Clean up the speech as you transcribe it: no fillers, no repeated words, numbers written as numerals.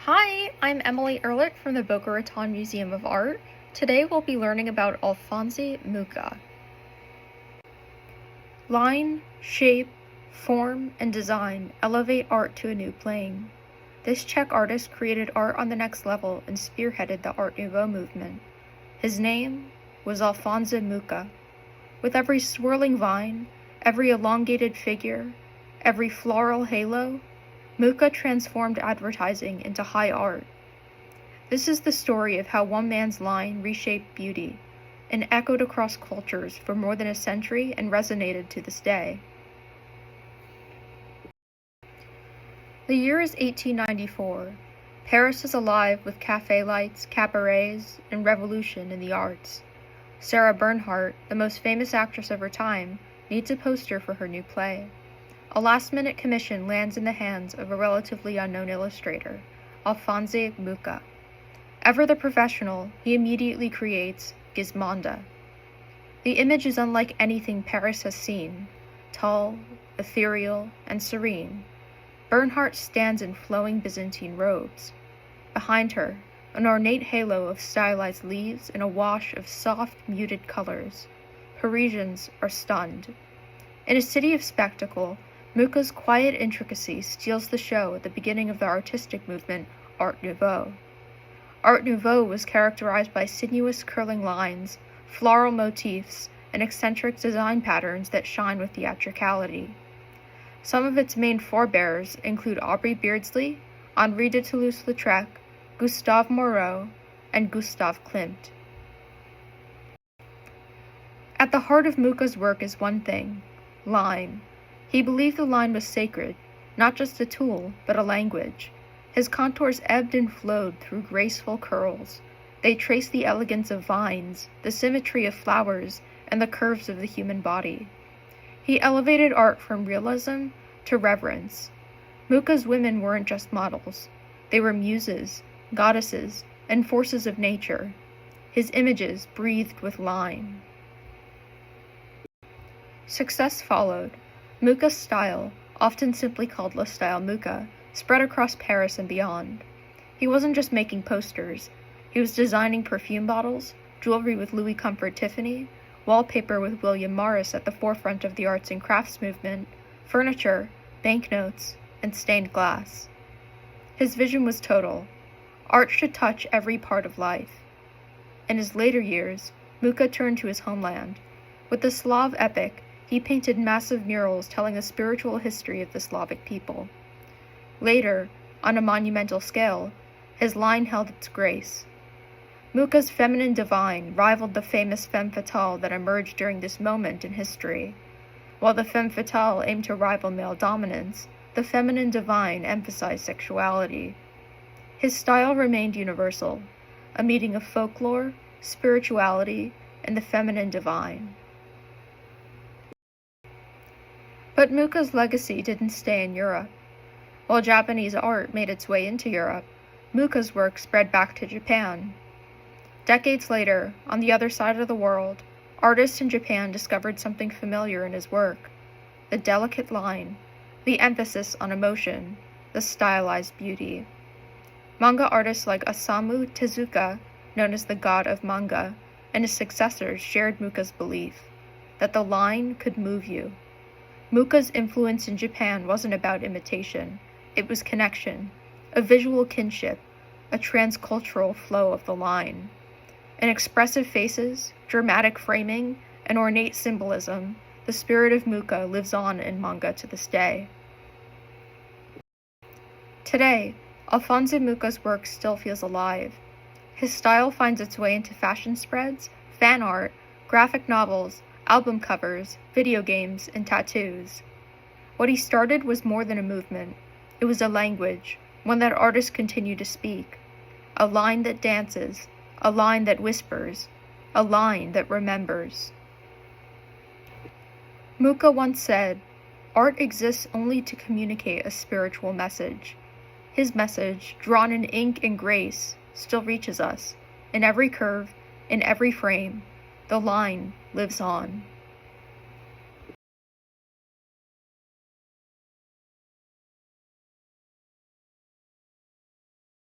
Hi, I'm Emily Ehrlich from the Boca Raton Museum of Art. Today we'll be learning about Alphonse Mucha. Line, shape, form, and design elevate art to a new plane. This Czech artist created art on the next level and spearheaded the Art Nouveau movement. His name was Alphonse Mucha. With every swirling vine, every elongated figure, every floral halo, Mucha transformed advertising into high art. This is the story of how one man's line reshaped beauty and echoed across cultures for more than a century and resonated to this day. The year is 1894. Paris is alive with cafe lights, cabarets, and revolution in the arts. Sarah Bernhardt, the most famous actress of her time, needs a poster for her new play. A last-minute commission lands in the hands of a relatively unknown illustrator, Alphonse Mucha. Ever the professional, he immediately creates Gismonda. The image is unlike anything Paris has seen, tall, ethereal, and serene. Bernhardt stands in flowing Byzantine robes. Behind her, an ornate halo of stylized leaves and a wash of soft, muted colors. Parisians are stunned. In a city of spectacle, Mucha's quiet intricacy steals the show at the beginning of the artistic movement Art Nouveau. Art Nouveau was characterized by sinuous curling lines, floral motifs, and eccentric design patterns that shine with theatricality. Some of its main forebears include Aubrey Beardsley, Henri de Toulouse-Lautrec, Gustave Moreau, and Gustav Klimt. At the heart of Mucha's work is one thing: line. He believed the line was sacred, not just a tool, but a language. His contours ebbed and flowed through graceful curls. They traced the elegance of vines, the symmetry of flowers, and the curves of the human body. He elevated art from realism to reverence. Mucha's women weren't just models. They were muses, goddesses, and forces of nature. His images breathed with line. Success followed. Mucha's style, often simply called Le Style Mucha, spread across Paris and beyond. He wasn't just making posters. He was designing perfume bottles, jewelry with Louis Comfort Tiffany, wallpaper with William Morris at the forefront of the arts and crafts movement, furniture, banknotes, and stained glass. His vision was total. Art should touch every part of life. In his later years, Mucha turned to his homeland. With the Slav epic, he painted massive murals telling the spiritual history of the Slavic people. Later, on a monumental scale, his line held its grace. Mucha's feminine divine rivaled the famous femme fatale that emerged during this moment in history. While the femme fatale aimed to rival male dominance, the feminine divine emphasized sexuality. His style remained universal, a meeting of folklore, spirituality, and the feminine divine. But Mucha's legacy didn't stay in Europe. While Japanese art made its way into Europe, Mucha's work spread back to Japan. Decades later, on the other side of the world, artists in Japan discovered something familiar in his work: the delicate line, the emphasis on emotion, the stylized beauty. Manga artists like Osamu Tezuka, known as the god of manga, and his successors shared Mucha's belief that the line could move you. Mucha's influence in Japan wasn't about imitation. It was connection, a visual kinship, a transcultural flow of the line. In expressive faces, dramatic framing, and ornate symbolism, the spirit of Mucha lives on in manga to this day. Today, Alphonse Mucha's work still feels alive. His style finds its way into fashion spreads, fan art, graphic novels, album covers, video games, and tattoos. What he started was more than a movement. It was a language, one that artists continue to speak. A line that dances, a line that whispers, a line that remembers. Mucha once said, "Art exists only to communicate a spiritual message." His message, drawn in ink and grace, still reaches us. In every curve, in every frame, the line lives on.